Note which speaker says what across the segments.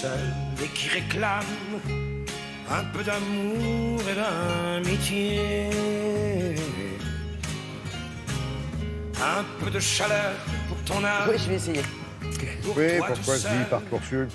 Speaker 1: seul et qui réclame un peu d'amour et d'amitié, un peu de chaleur pour ton âme.
Speaker 2: Oui, je vais essayer.
Speaker 3: Oui, pourquoi je dis Parcoursup,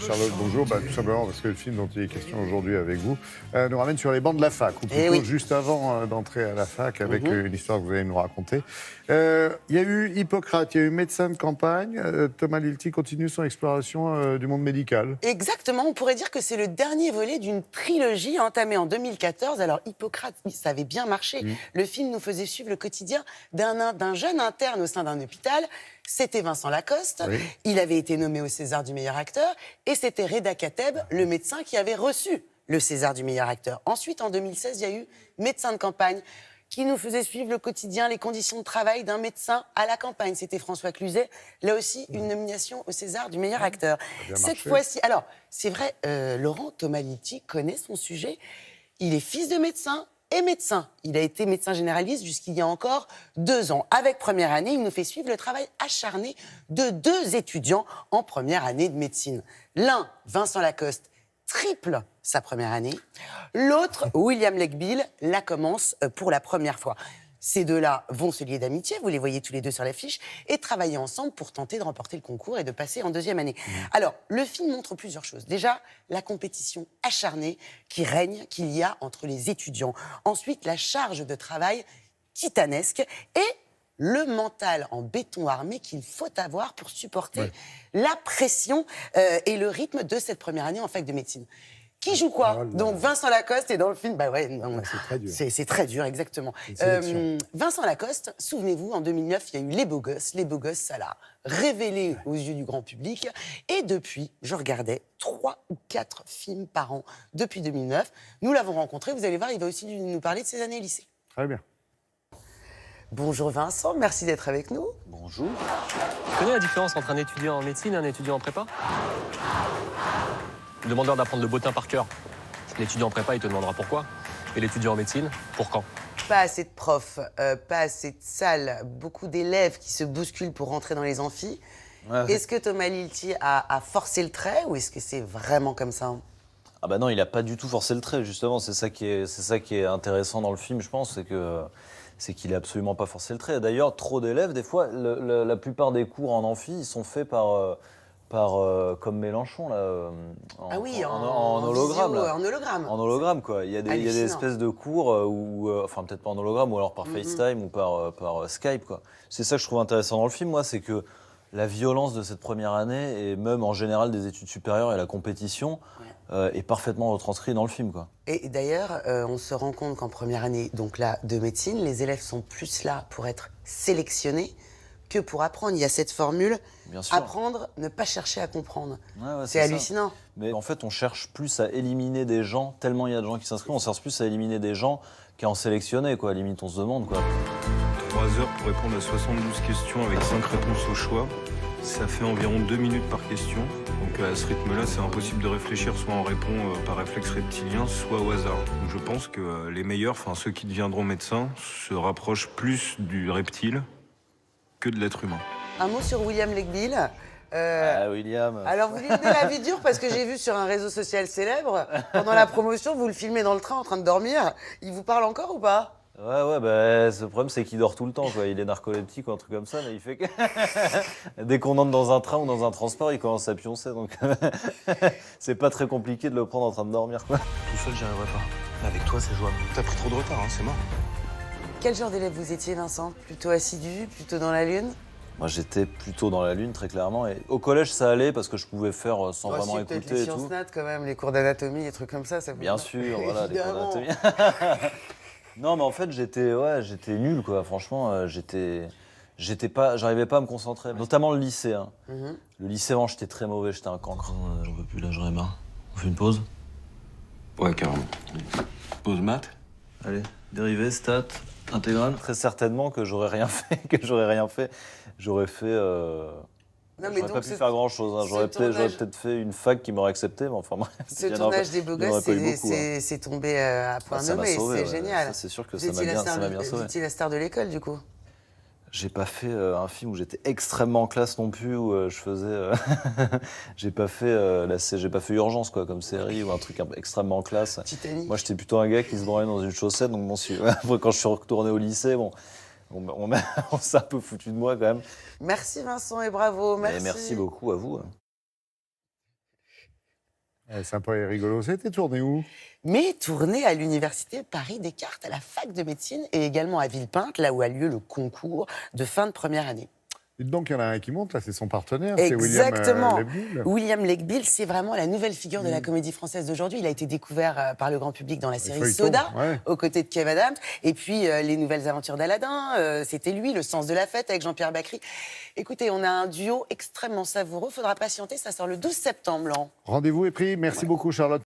Speaker 3: Charlotte, bonjour, tout simplement parce que le film dont il est question aujourd'hui avec vous nous ramène sur les bancs de la fac, ou plutôt juste avant d'entrer à la fac, avec une histoire que vous allez nous raconter. Il y a eu Hippocrate, il y a eu Médecin de campagne, Thomas Lilti continue son exploration du monde médical.
Speaker 2: Exactement, on pourrait dire que c'est le dernier volet d'une trilogie entamée en 2014. Alors Hippocrate, ça avait bien marché. Le film nous faisait suivre le quotidien d'un jeune interne au sein d'un hôpital. C'était Vincent Lacoste, il avait été nommé au César du meilleur acteur, et c'était Reda Kateb, le médecin, qui avait reçu le César du meilleur acteur. Ensuite, en 2016, il y a eu Médecin de campagne, qui nous faisait suivre le quotidien, les conditions de travail d'un médecin à la campagne. C'était François Cluzet, là aussi une nomination au César du meilleur acteur. Cette fois-ci, alors c'est vrai, Laurent Thomas Lilti connaît son sujet, il est fils de médecin, et médecin. Il a été médecin généraliste jusqu'il y a encore 2 ans. Avec Première année, il nous fait suivre le travail acharné de 2 étudiants en première année de médecine. L'un, Vincent Lacoste, triple sa première année. L'autre, William Legbill, la commence pour la première fois. Ces deux-là vont se lier d'amitié, vous les voyez tous les deux sur l'affiche, et travailler ensemble pour tenter de remporter le concours et de passer en 2e année. Alors, le film montre plusieurs choses. Déjà, la compétition acharnée qu'il y a entre les étudiants. Ensuite, la charge de travail titanesque et le mental en béton armé qu'il faut avoir pour supporter la pression et le rythme de cette première année en fac de médecine. Qui joue quoi? Donc Vincent Lacoste est dans le film. Bah ouais,
Speaker 3: c'est très dur.
Speaker 2: C'est très dur, exactement. Vincent Lacoste, souvenez-vous, en 2009, il y a eu Les Beaux Gosses. Les Beaux Gosses, ça l'a révélé aux yeux du grand public. Et depuis, je regardais 3 ou 4 films par an depuis 2009. Nous l'avons rencontré. Vous allez voir, il va aussi nous parler de ses années lycée.
Speaker 3: Très bien.
Speaker 2: Bonjour Vincent, merci d'être avec nous.
Speaker 4: Bonjour.
Speaker 5: Tu connais la différence entre un étudiant en médecine et un étudiant en prépa? Le demandeur d'apprendre le bottin par cœur. L'étudiant en prépa, il te demandera pourquoi. Et l'étudiant en médecine, pour quand.
Speaker 2: Pas assez de profs, pas assez de salles, beaucoup d'élèves qui se bousculent pour rentrer dans les amphis. Est-ce que Thomas Lilti a forcé le trait ou est-ce que c'est vraiment comme ça?
Speaker 4: Ah bah non, il a pas du tout forcé le trait, justement. C'est ça qui est intéressant dans le film, je pense, c'est qu'il a absolument pas forcé le trait. D'ailleurs, trop d'élèves, des fois, la plupart des cours en amphi, ils sont faits par comme Mélenchon, là, en hologramme.
Speaker 2: Visio, en hologramme.
Speaker 4: En hologramme, quoi. Il y a des espèces de cours où, enfin, peut-être pas en hologramme, ou alors par FaceTime ou par Skype, quoi. C'est ça que je trouve intéressant dans le film, moi, c'est que la violence de cette première année, et même en général des études supérieures et la compétition, est parfaitement retranscrit dans le film, quoi.
Speaker 2: Et d'ailleurs, on se rend compte qu'en première année, donc là, de médecine, les élèves sont plus là pour être sélectionnés que pour apprendre. Il y a cette formule, apprendre, ne pas chercher à comprendre. C'est hallucinant.
Speaker 4: Mais en fait, on cherche plus à éliminer des gens, tellement il y a de gens qui s'inscrivent, on cherche plus à éliminer des gens qu'à en sélectionner, quoi. À la limite, on se demande, quoi.
Speaker 6: 3 heures pour répondre à 72 questions avec 5 réponses au choix. Ça fait environ 2 minutes par question. Donc à ce rythme-là, c'est impossible de réfléchir. Soit on répond par réflexe reptilien, soit au hasard. Donc je pense que les meilleurs, enfin ceux qui deviendront médecins, se rapprochent plus du reptile que de l'être humain.
Speaker 2: Un mot sur William Legbill.
Speaker 4: William.
Speaker 2: Alors vous lui donnez la vie dure parce que j'ai vu sur un réseau social célèbre, pendant la promotion, vous le filmez dans le train en train de dormir. Il vous parle encore ou pas?
Speaker 4: Ouais, bah, le problème, c'est qu'il dort tout le temps, quoi. Il est narcoleptique ou un truc comme ça, mais il fait que... Dès qu'on entre dans un train ou dans un transport, il commence à pioncer, donc c'est pas très compliqué de le prendre en train de dormir, quoi.
Speaker 1: Tout seul, j'y arriverai pas. Avec toi, c'est jouable. T'as pris trop de retard, hein, c'est mort.
Speaker 2: Quel genre d'élève vous étiez, Vincent? Plutôt assidu, plutôt dans la lune?
Speaker 4: Moi, j'étais plutôt dans la lune, très clairement. Et au collège, ça allait parce que je pouvais faire sans vraiment écouter
Speaker 2: les
Speaker 4: et
Speaker 2: sciences
Speaker 4: tout.
Speaker 2: nat, quand même, les cours d'anatomie, les trucs comme ça.
Speaker 4: Bien sûr, voilà, les cours d'anatomie. Non, mais en fait, j'étais nul, quoi. Franchement, j'arrivais pas à me concentrer. Notamment le lycée. Hein. Le lycée, vraiment, j'étais très mauvais, j'étais un cancre.
Speaker 7: J'en peux plus, là, j'en ai marre. On fait une pause?
Speaker 6: Ouais, carrément. Pause maths?
Speaker 7: Allez, dérivée, stats, intégrale.
Speaker 4: Très certainement que j'aurais rien fait. J'aurais fait...
Speaker 2: Non, mais
Speaker 4: j'aurais
Speaker 2: donc
Speaker 4: pas pu faire grand-chose. Hein. J'aurais peut-être fait une fac qui m'aurait accepté, mais enfin bref.
Speaker 2: Ce tournage des Beaux Gosses, c'est tombé à point nommé, c'est génial.
Speaker 4: Ça, c'est sûr que ça m'a bien sauvé.
Speaker 2: Vous étiez la star de l'école, du coup?
Speaker 4: J'ai pas fait un film où j'étais extrêmement classe non plus, où je faisais. J'ai pas fait Urgence quoi, comme série ou un truc extrêmement classe.
Speaker 2: Titanic.
Speaker 4: Moi, j'étais plutôt un gars qui se branlait dans une chaussette, donc bon, après, quand je suis retourné au lycée, bon, on s'est un peu foutu de moi quand même.
Speaker 2: Merci Vincent et bravo.
Speaker 4: Et merci beaucoup à vous.
Speaker 3: Sympa et rigolo. C'était tourné où?
Speaker 2: Mais tourné à l'université Paris-Descartes, à la fac de médecine et également à Villepinte, là où a lieu le concours de fin de première année.
Speaker 3: Dites donc, il y en a un qui monte, là, c'est son partenaire,
Speaker 2: Exactement.
Speaker 3: c'est William Lebbill.
Speaker 2: William Legbill, c'est vraiment la nouvelle figure de la comédie française d'aujourd'hui. Il a été découvert par le grand public dans la série
Speaker 3: feuilletons,
Speaker 2: Soda,
Speaker 3: ouais.
Speaker 2: aux côtés de Kev Adams. Et puis, Les Nouvelles Aventures d'Aladin, c'était lui, Le Sens de la Fête, avec Jean-Pierre Bacry. Écoutez, on a un duo extrêmement savoureux. Faudra patienter, ça sort le 12 septembre, Laurent.
Speaker 3: Rendez-vous est pris. Merci beaucoup, Charlotte.